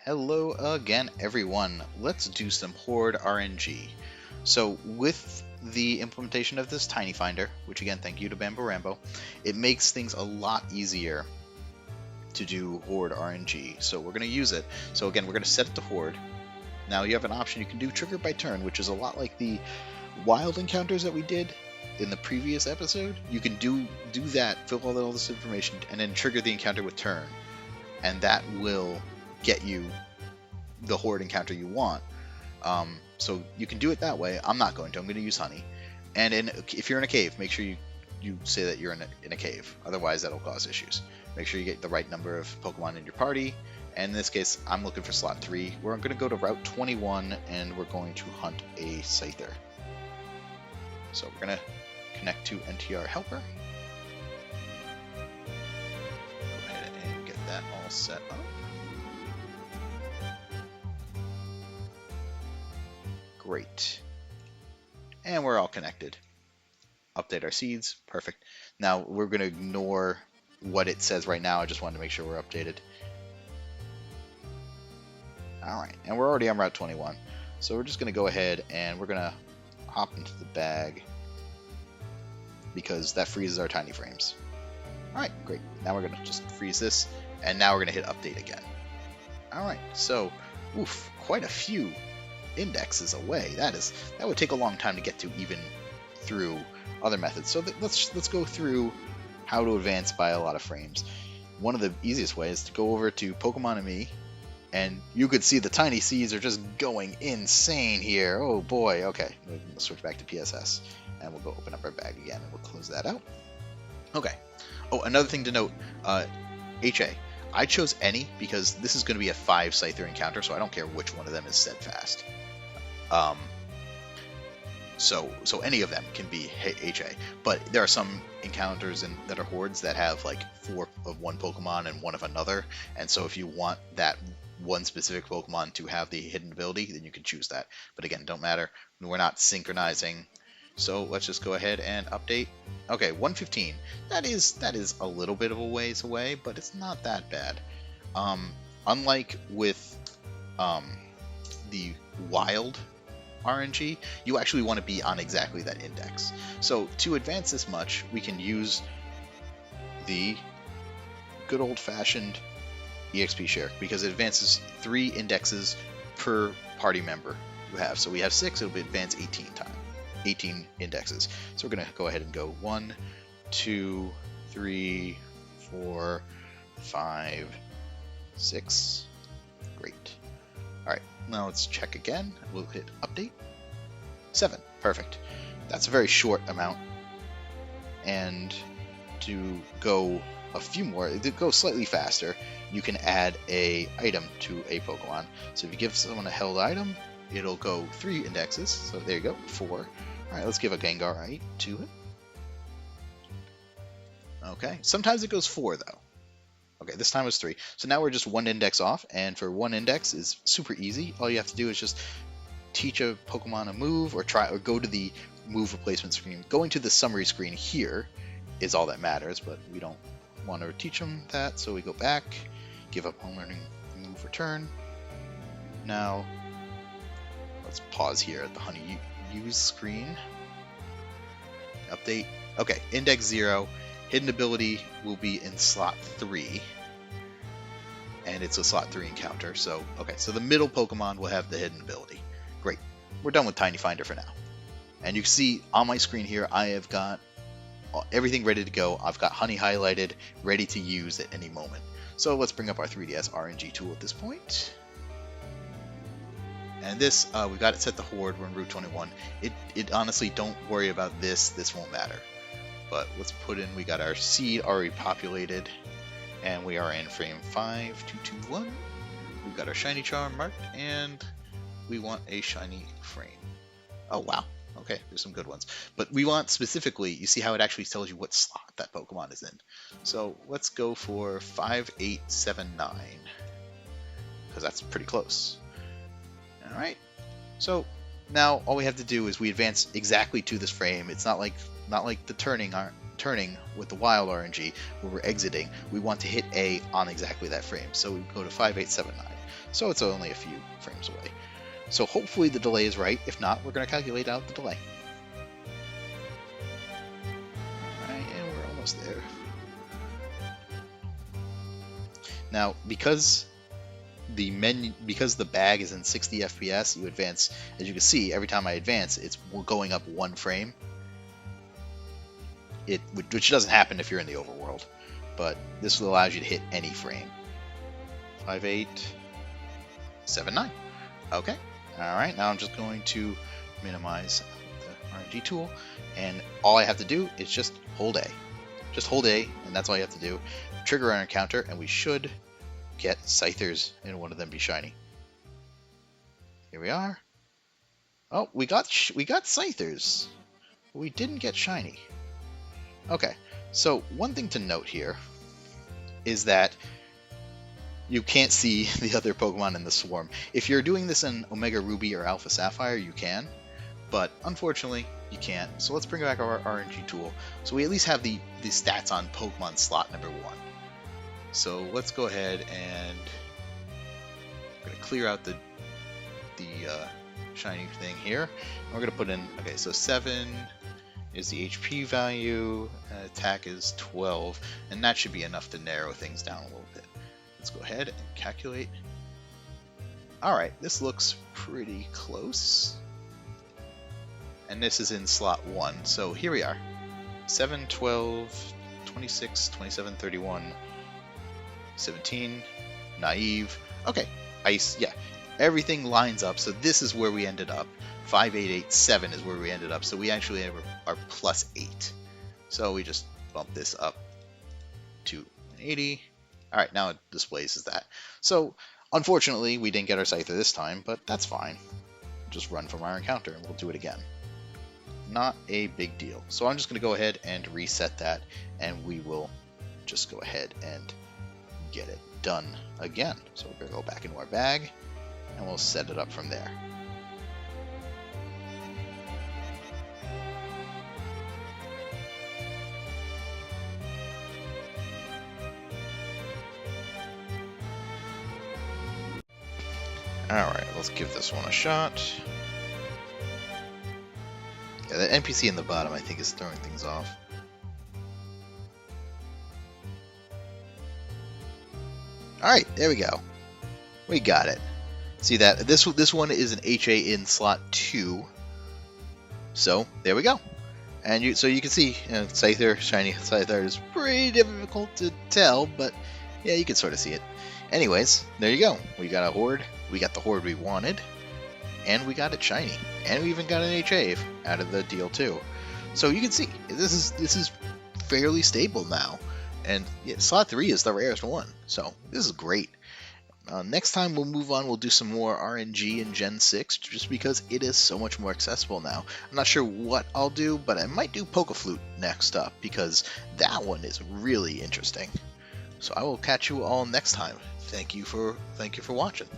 Hello again, everyone. Let's do some Horde RNG. So with the implementation of this TinyFinder, which again, thank you to Bambo Rambo, it makes things a lot easier to do Horde RNG. So we're going to use it. So again, we're going to set it to Horde. Now you have an option you can do trigger by turn, which is a lot like the wild encounters that we did in the previous episode. You can do that, fill all this information, and then trigger the encounter with turn. And that will get you the Horde encounter you want. So you can do it that way. I'm not going to. I'm going to use honey. And if you're in a cave, make sure you say that you're in a cave. Otherwise, that'll cause issues. Make sure you get the right number of Pokemon in your party. And in this case, I'm looking for slot 3. We're going to go to Route 21, and we're going to hunt a Scyther. So we're going to connect to NTR Helper. Go ahead and get that all set up. Great. And we're all connected. Update our seeds. Perfect. Now we're going to ignore what it says right now. I just wanted to make sure we're updated. Alright, and we're already on Route 21. So we're just going to go ahead and we're going to hop into the bag because that freezes our tiny frames. Alright, great. Now we're going to just freeze this, and now we're going to hit update again. Alright, so, oof, quite a few indexes away. That would take a long time to get to, even through other methods. So let's go through how to advance by a lot of frames. One of the easiest ways is to go over to Pokemonrng, and you could see the tiny seeds are just going insane here. Oh boy. Okay, we'll switch back to PSS, and we'll go open up our bag again, and we'll close that out. Okay. Oh, another thing to note, HA. I chose any because this is going to be a 5 Scyther encounter, so I don't care which one of them is steadfast. So any of them can be HA, but there are some encounters that are hordes that have like 4 of one Pokemon and 1 of another, and so if you want that one specific Pokemon to have the hidden ability, then you can choose that. But again, don't matter. We're not synchronizing. So let's just go ahead and update. Okay, 115. That is a little bit of a ways away, but it's not that bad. Unlike with the wild RNG, you actually want to be on exactly that index. So to advance this much, we can use the good old-fashioned EXP share, because it advances 3 indexes per party member you have. So we have 6, it'll be advance 18 indexes. So we're going to go ahead and go 1, 2, 3, 4, 5, 6. Great. Alright, now let's check again. We'll hit update. 7. Perfect. That's a very short amount. And to go a few more, to go slightly faster, you can add a item to a Pokemon. So if you give someone a held item, it'll go 3 indexes. So there you go, 4. Alright, let's give a Gengarite to it. Okay, sometimes it goes 4 though. Okay, this time it was 3. So now we're just 1 index off, and for 1 index is super easy. All you have to do is just teach a Pokemon a move, or go to the move replacement screen. Going to the summary screen here is all that matters, but we don't want to teach them that, so we go back, give up home learning, move return. Now let's pause here at the honey use screen. Update. Okay, index 0. Hidden ability will be in slot 3, and it's a slot 3 encounter. So, okay, so the middle Pokemon will have the hidden ability. Great. We're done with TinyFinder for now. And you can see on my screen here, I have got everything ready to go. I've got honey highlighted, ready to use at any moment. So let's bring up our 3DS RNG tool at this point. And this, we've got it set to Horde. We're in Route 21. It honestly, don't worry about this. This won't matter. But let's put in, we got our seed already populated, and we are in frame 5221. We've got our shiny charm marked, and we want a shiny frame. Oh wow, okay, there's some good ones. But we want specifically, you see how it actually tells you what slot that Pokemon is in. So let's go for 5879, because that's pretty close. Alright, so now all we have to do is we advance exactly to this frame. It's not like the turning turning with the wild RNG, where we're exiting, we want to hit A on exactly that frame. So we go to 5879. So it's only a few frames away. So hopefully the delay is right. If not, we're going to calculate out the delay. Alright, and we're almost there. Now, because the bag is in 60 FPS, you advance, as you can see, every time I advance, it's going up one frame. Which doesn't happen if you're in the overworld, but this allows you to hit any frame. 5879. Okay. Alright, now I'm just going to minimize the RNG tool, and all I have to do is just hold A. Just hold A, and that's all you have to do. Trigger our encounter, and we should get Scythers, and one of them be shiny. Here we are. Oh, we got Scythers. We didn't get shiny. Okay, so one thing to note here is that you can't see the other Pokemon in the swarm. If you're doing this in Omega Ruby or Alpha Sapphire, you can, but unfortunately, you can't. So let's bring back our RNG tool, so we at least have the stats on Pokemon slot number 1. So let's go ahead and I'm going to clear out the shiny thing here. And we're going to put in, okay, so 7 is the HP value, attack is 12, and that should be enough to narrow things down a little bit. Let's go ahead and calculate. Alright, this looks pretty close. And this is in slot 1, so here we are. 7, 12, 26, 27, 31, 17, naive. Okay, ice, yeah. Everything lines up, so this is where we ended up. 5887 is where we ended up, so we actually are plus 8. So we just bump this up to 80. Alright, now it displays as that. So, unfortunately, we didn't get our Scyther this time, but that's fine. Just run from our encounter and we'll do it again. Not a big deal. So I'm just going to go ahead and reset that, and we will just go ahead and get it done again. So we're going to go back into our bag, and we'll set it up from there. Alright, let's give this one a shot. Yeah, the NPC in the bottom, I think, is throwing things off. Alright, there we go. We got it. See that? This one is an HA in slot 2. So, there we go. And so you can see, Scyther, shiny Scyther is pretty difficult to tell, but yeah, you can sort of see it. Anyways, there you go. We got a Horde. We got the Horde we wanted, and we got it shiny, and we even got an HA out of the deal too. So you can see this is fairly stable now, and yeah, slot 3 is the rarest one. So this is great. Next time we'll move on. We'll do some more RNG in Gen 6, just because it is so much more accessible now. I'm not sure what I'll do, but I might do Pokeflute next up, because that one is really interesting. So I will catch you all next time. Thank you for watching.